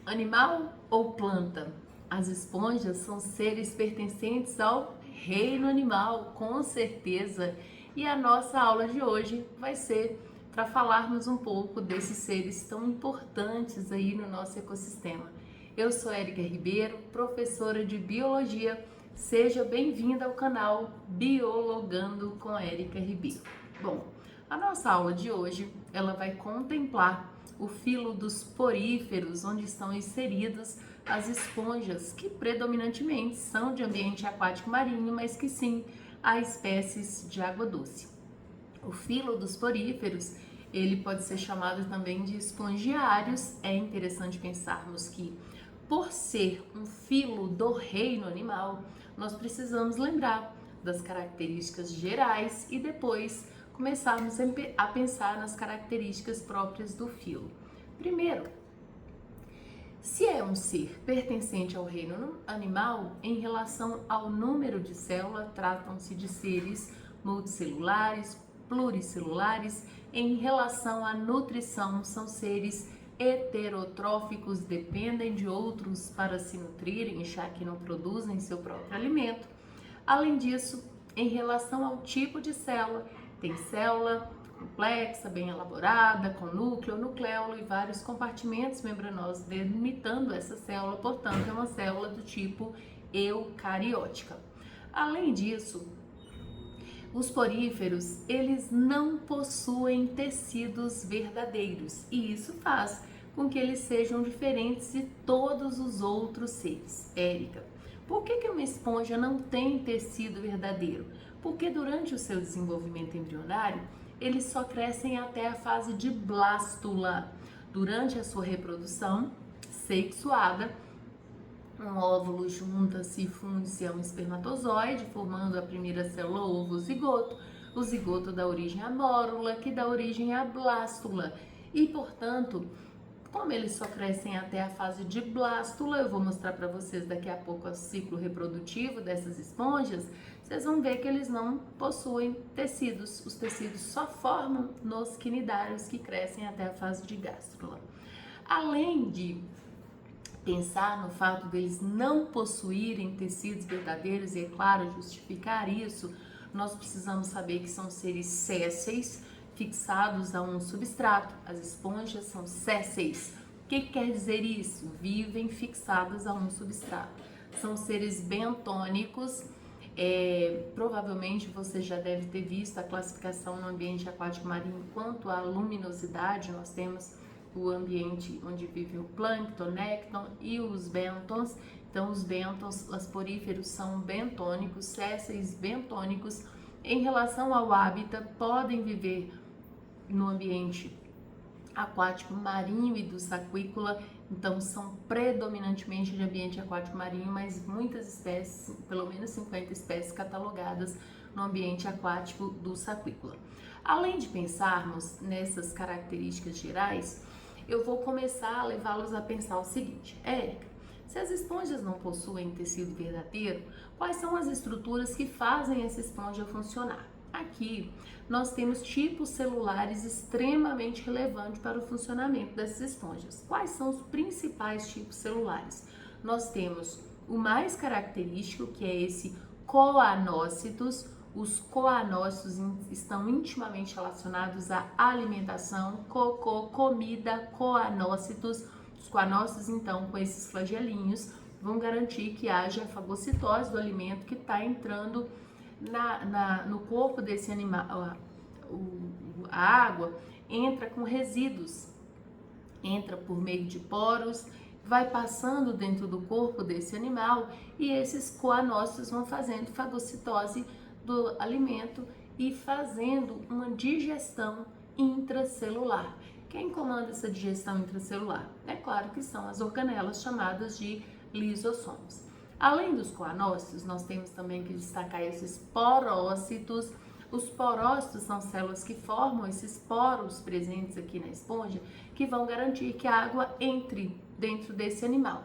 Animal ou planta? As esponjas são seres pertencentes ao reino animal, com certeza. E a nossa aula de hoje vai ser para falarmos um pouco desses seres tão importantes aí no nosso ecossistema. Eu sou Érica Ribeiro, professora de Biologia. Seja bem-vinda ao canal Biologando com Érica Ribeiro. Bom, a nossa aula de hoje, ela vai contemplar o filo dos poríferos, onde estão inseridas as esponjas, que predominantemente são de ambiente aquático marinho, mas que sim, há espécies de água doce. O filo dos poríferos, ele pode ser chamado também de espongiários. É interessante pensarmos que, por ser um filo do reino animal, nós precisamos lembrar das características gerais e depois começarmos a pensar nas características próprias do filo. Primeiro, se é um ser pertencente ao reino animal, em relação ao número de células, tratam-se de seres multicelulares, pluricelulares. Em relação à nutrição, são seres heterotróficos, dependem de outros para se nutrirem, já que não produzem seu próprio alimento. Além disso, em relação ao tipo de célula, tem célula complexa, bem elaborada, com núcleo, nucleolo e vários compartimentos membranosos delimitando essa célula, portanto, é uma célula do tipo eucariótica. Além disso, os poríferos, eles não possuem tecidos verdadeiros e isso faz com que eles sejam diferentes de todos os outros seres. Érica, por que uma esponja não tem tecido verdadeiro? Porque durante o seu desenvolvimento embrionário, eles só crescem até a fase de blástula. Durante a sua reprodução sexuada, um óvulo junta-se e funde-se a um espermatozoide, formando a primeira célula ovo-zigoto. O zigoto dá origem à mórula, que dá origem à blástula. E, portanto, como eles só crescem até a fase de blástula, eu vou mostrar para vocês daqui a pouco o ciclo reprodutivo dessas esponjas, vocês vão ver que eles não possuem tecidos. Os tecidos só formam nos quinidários que crescem até a fase de gástrula. Além de pensar no fato deles não possuírem tecidos verdadeiros e, é claro, justificar isso, nós precisamos saber que são seres sésseis, fixados a um substrato. As esponjas são sésseis. O que quer dizer isso? Vivem fixadas a um substrato. São seres bentônicos. Provavelmente você já deve ter visto a classificação no ambiente aquático marinho quanto à luminosidade. Nós temos o ambiente onde vive o plâncton, nécton e os bentons. Então, os bentons, os poríferos são bentônicos, sésseis bentônicos. Em relação ao hábitat, podem viver no ambiente aquático marinho e do saquícola, então são predominantemente de ambiente aquático marinho, mas muitas espécies, pelo menos 50 espécies catalogadas no ambiente aquático do saquícola. Além de pensarmos nessas características gerais, eu vou começar a levá-los a pensar o seguinte: Érica, se as esponjas não possuem tecido verdadeiro, quais são as estruturas que fazem essa esponja funcionar? Aqui nós temos tipos celulares extremamente relevantes para o funcionamento dessas esponjas. Quais são os principais tipos celulares? Nós temos o mais característico, que é esse coanócitos. Os coanócitos estão intimamente relacionados à alimentação, comida, coanócitos. Os coanócitos, então, com esses flagelinhos, vão garantir que haja fagocitose do alimento que está entrando no corpo desse animal. A água entra com resíduos, entra por meio de poros, vai passando dentro do corpo desse animal e esses coanócitos vão fazendo fagocitose do alimento e fazendo uma digestão intracelular. Quem comanda essa digestão intracelular? É claro que são as organelas chamadas de lisossomos. Além dos coanócitos, nós temos também que destacar esses porócitos. Os porócitos são células que formam esses poros presentes aqui na esponja, que vão garantir que a água entre dentro desse animal.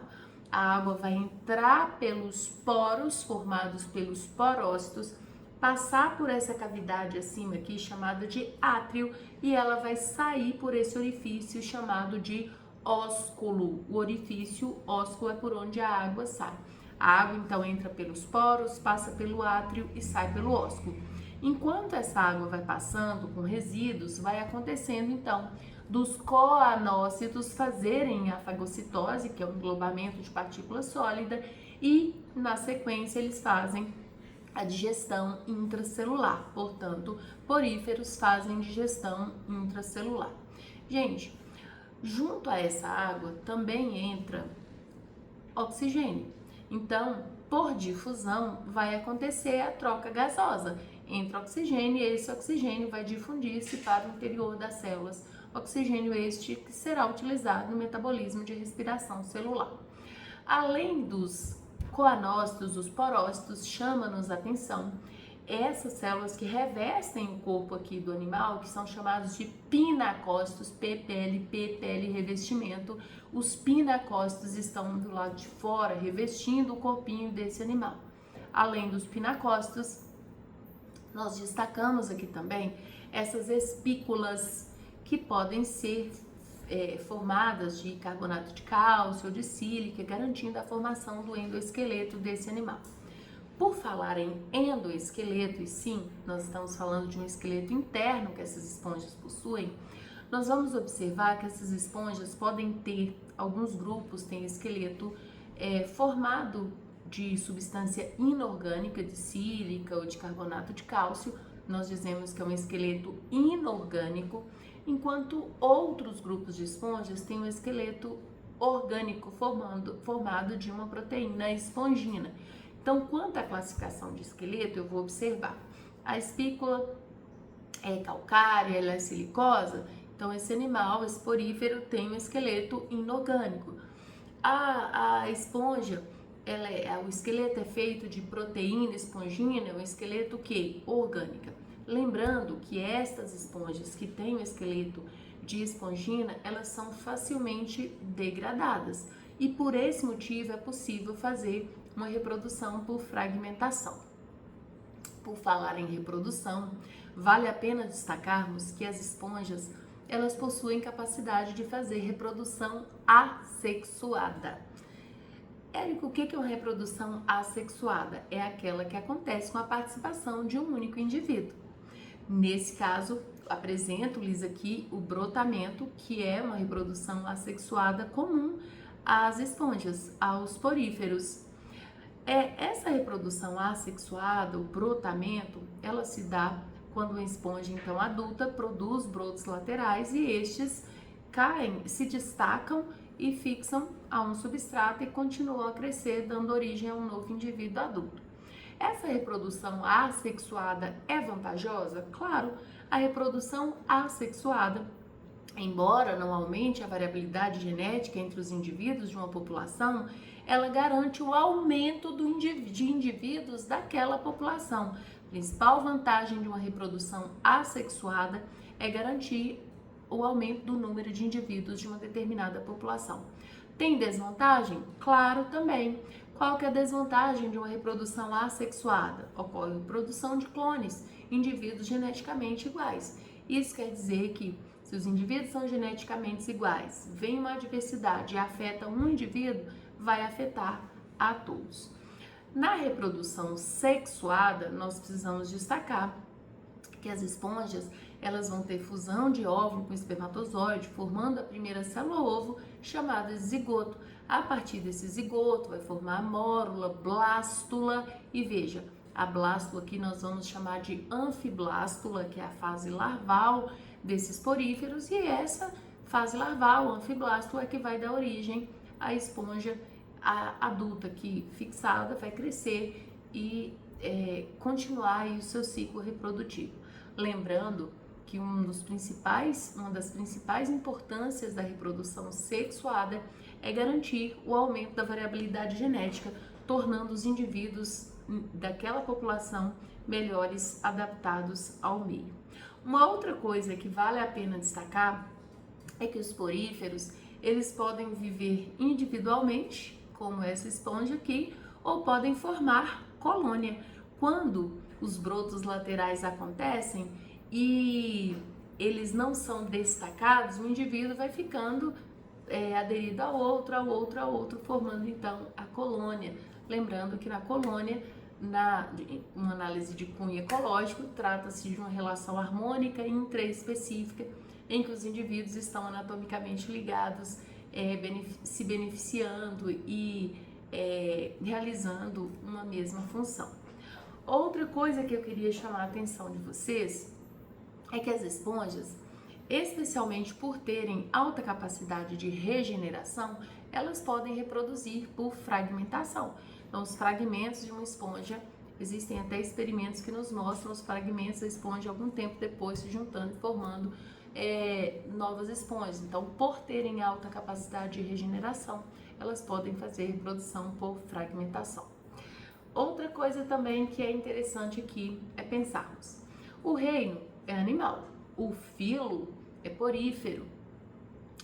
A água vai entrar pelos poros formados pelos porócitos, passar por essa cavidade acima aqui chamada de átrio e ela vai sair por esse orifício chamado de ósculo. O orifício, ósculo é por onde a água sai. A água então entra pelos poros, passa pelo átrio e sai pelo ósculo. Enquanto essa água vai passando com resíduos, vai acontecendo então dos coanócitos fazerem a fagocitose, que é o englobamento de partícula sólida, e na sequência eles fazem a digestão intracelular. Portanto, poríferos fazem digestão intracelular. Gente, junto a essa água também entra oxigênio. Então, por difusão, vai acontecer a troca gasosa entre oxigênio e esse oxigênio vai difundir-se para o interior das células. Oxigênio este que será utilizado no metabolismo de respiração celular. Além dos coanócitos, os porócitos, chama-nos a atenção essas células que revestem o corpo aqui do animal, que são chamados de pinacócitos, PPL, revestimento. Os pinacócitos estão do lado de fora, revestindo o corpinho desse animal. Além dos pinacócitos, nós destacamos aqui também essas espículas que podem ser formadas de carbonato de cálcio ou de sílica, garantindo a formação do endoesqueleto desse animal. Por falar em endoesqueleto, e sim, nós estamos falando de um esqueleto interno que essas esponjas possuem, nós vamos observar que essas esponjas podem ter, alguns grupos têm esqueleto formado de substância inorgânica, de sílica ou de carbonato de cálcio. Nós dizemos que é um esqueleto inorgânico, enquanto outros grupos de esponjas têm um esqueleto orgânico formado de uma proteína espongina. Então, quanto à classificação de esqueleto, eu vou observar. A espícula é calcária, ela é silicosa, então esse animal, esse porífero, tem um esqueleto inorgânico. A esponja, o esqueleto é feito de proteína espongina, é um esqueleto que? Orgânica. Lembrando que estas esponjas que têm o esqueleto de espongina, elas são facilmente degradadas e por esse motivo é possível fazer uma reprodução por fragmentação. Por falar em reprodução, vale a pena destacarmos que as esponjas, elas possuem capacidade de fazer reprodução assexuada. Érico, o que é uma reprodução assexuada? É aquela que acontece com a participação de um único indivíduo. Nesse caso, apresento-lhes aqui o brotamento, que é uma reprodução assexuada comum às esponjas, aos poríferos. Essa reprodução assexuada, o brotamento, ela se dá quando uma esponja, então, adulta, produz brotos laterais e estes caem, se destacam e fixam a um substrato e continuam a crescer, dando origem a um novo indivíduo adulto. Essa reprodução assexuada é vantajosa? Claro, a reprodução assexuada, embora não aumente a variabilidade genética entre os indivíduos de uma população, ela garante o aumento de indivíduos daquela população. A principal vantagem de uma reprodução assexuada é garantir o aumento do número de indivíduos de uma determinada população. Tem desvantagem? Claro, também. Qual que é a desvantagem de uma reprodução assexuada? Ocorre a produção de clones, indivíduos geneticamente iguais. Isso quer dizer que se os indivíduos são geneticamente iguais, vem uma adversidade e afeta um indivíduo, vai afetar a todos. Na reprodução sexuada, nós precisamos destacar que as esponjas, elas vão ter fusão de óvulo com espermatozoide, formando a primeira célula-ovo, chamada zigoto. A partir desse zigoto, vai formar a mórula, blástula, e veja, a blástula aqui nós vamos chamar de anfiblástula, que é a fase larval desses poríferos, e essa fase larval, anfiblástula, é que vai dar origem à esponja adulta, que fixada vai crescer e continuar aí o seu ciclo reprodutivo. Lembrando que uma das principais importâncias da reprodução sexuada é garantir o aumento da variabilidade genética, tornando os indivíduos daquela população melhores adaptados ao meio. Uma outra coisa que vale a pena destacar é que os poríferos, eles podem viver individualmente, como essa esponja aqui, ou podem formar colônia. Quando os brotos laterais acontecem e eles não são destacados, o indivíduo vai ficando aderido a outro, formando então a colônia. Lembrando que na colônia, uma análise de cunho ecológico, trata-se de uma relação harmônica e intraespecífica em que os indivíduos estão anatomicamente ligados, se beneficiando e realizando uma mesma função. Outra coisa que eu queria chamar a atenção de vocês é que as esponjas, especialmente por terem alta capacidade de regeneração, elas podem reproduzir por fragmentação. Então, os fragmentos de uma esponja, existem até experimentos que nos mostram os fragmentos da esponja algum tempo depois se juntando e formando novas esponjas. Então, por terem alta capacidade de regeneração, elas podem fazer reprodução por fragmentação. Outra coisa também que é interessante aqui é pensarmos: o reino é animal, o filo é porífero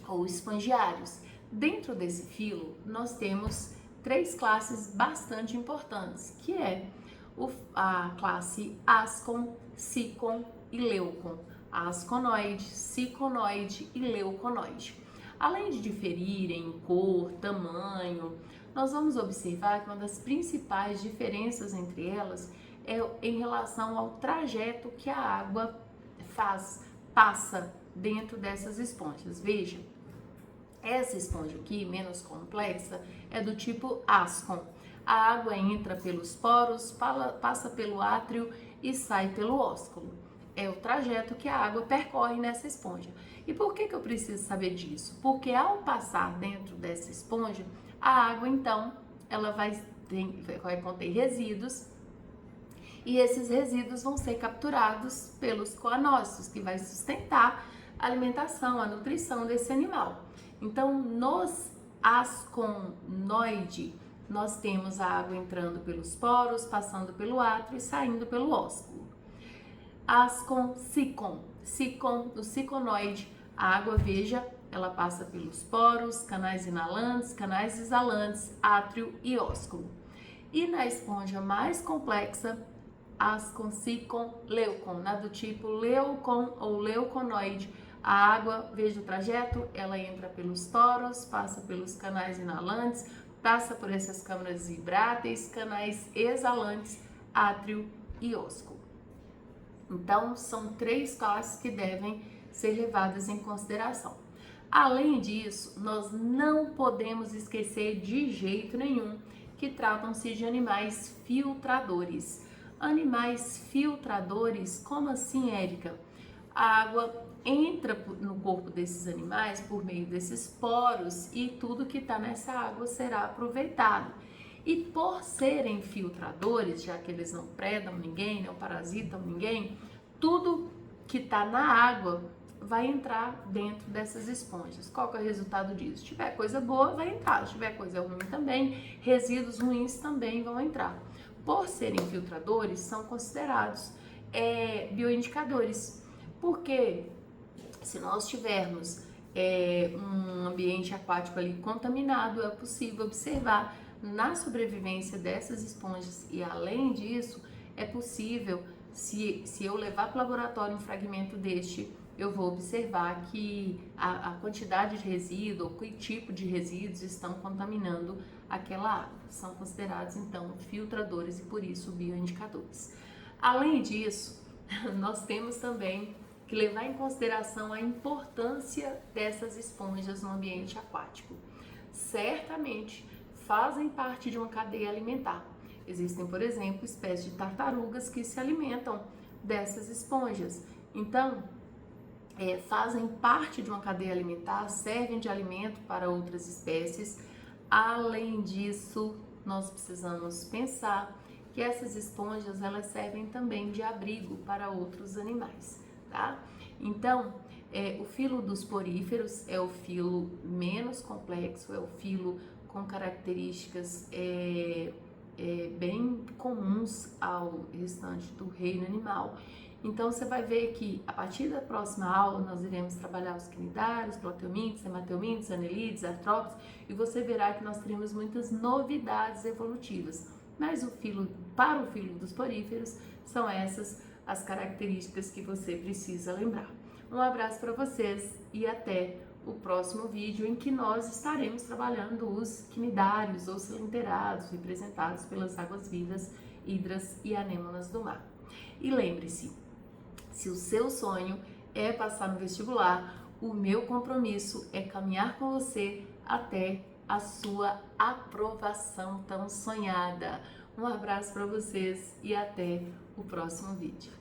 ou espongiários. Dentro desse filo, nós temos 3 classes bastante importantes, que é a classe Ascon, Sicon e Leucon. Asconoide, Siconoide e Leuconoide. Além de diferirem em cor, tamanho, nós vamos observar que uma das principais diferenças entre elas é em relação ao trajeto que a água passa dentro dessas esponjas. Veja, essa esponja aqui, menos complexa, é do tipo Ascon. A água entra pelos poros, passa pelo átrio e sai pelo ósculo. É o trajeto que a água percorre nessa esponja. E por que eu preciso saber disso? Porque ao passar dentro dessa esponja, a água, então, ela vai conter resíduos, e esses resíduos vão ser capturados pelos coanócitos, que vai sustentar a alimentação, a nutrição desse animal. Então, nos asconoide, nós temos a água entrando pelos poros, passando pelo átrio e saindo pelo ósculo. Ascon, Sicon. No siconoide, a água, veja, ela passa pelos poros, canais inalantes, canais exalantes, átrio e ósculo. E na esponja mais complexa, Ascon, Sicon, Leucon, na do tipo Leucon ou Leuconoide, a água, veja o trajeto, ela entra pelos poros, passa pelos canais inalantes, passa por essas câmaras vibráteis, canais exalantes, átrio e ósculo. Então, são 3 classes que devem ser levadas em consideração. Além disso, nós não podemos esquecer de jeito nenhum que tratam-se de animais filtradores. Animais filtradores, como assim, Érica? A água entra no corpo desses animais por meio desses poros e tudo que está nessa água será aproveitado. E por serem filtradores, já que eles não predam ninguém, não parasitam ninguém, tudo que está na água vai entrar dentro dessas esponjas. Qual que é o resultado disso? Se tiver coisa boa, vai entrar. Se tiver coisa ruim também, resíduos ruins também vão entrar. Por serem filtradores, são considerados bioindicadores. Porque se nós tivermos um ambiente aquático ali contaminado, é possível observar na sobrevivência dessas esponjas. E além disso, é possível, se eu levar para o laboratório um fragmento deste, eu vou observar que a quantidade de resíduo ou que tipo de resíduos estão contaminando aquela água. São considerados, então, filtradores e, por isso, bioindicadores. Além disso, nós temos também que levar em consideração a importância dessas esponjas no ambiente aquático. Certamente fazem parte de uma cadeia alimentar. Existem, por exemplo, espécies de tartarugas que se alimentam dessas esponjas. Então, fazem parte de uma cadeia alimentar, servem de alimento para outras espécies. Além disso, nós precisamos pensar que essas esponjas, elas servem também de abrigo para outros animais, tá? Então, o filo dos poríferos é o filo menos complexo, é o filo com características bem comuns ao restante do reino animal. Então, você vai ver que a partir da próxima aula nós iremos trabalhar os quinidários, plateumintes, hemateumintes, anelídeos, artrópodes, e você verá que nós teremos muitas novidades evolutivas. Mas para o filo dos poríferos, são essas as características que você precisa lembrar. Um abraço para vocês e até o próximo vídeo em que nós estaremos trabalhando os quinidários ou cilinderados, representados pelas águas vivas, hidras e anêmonas do mar. E lembre-se, se o seu sonho é passar no vestibular, o meu compromisso é caminhar com você até a sua aprovação tão sonhada. Um abraço para vocês e até o próximo vídeo.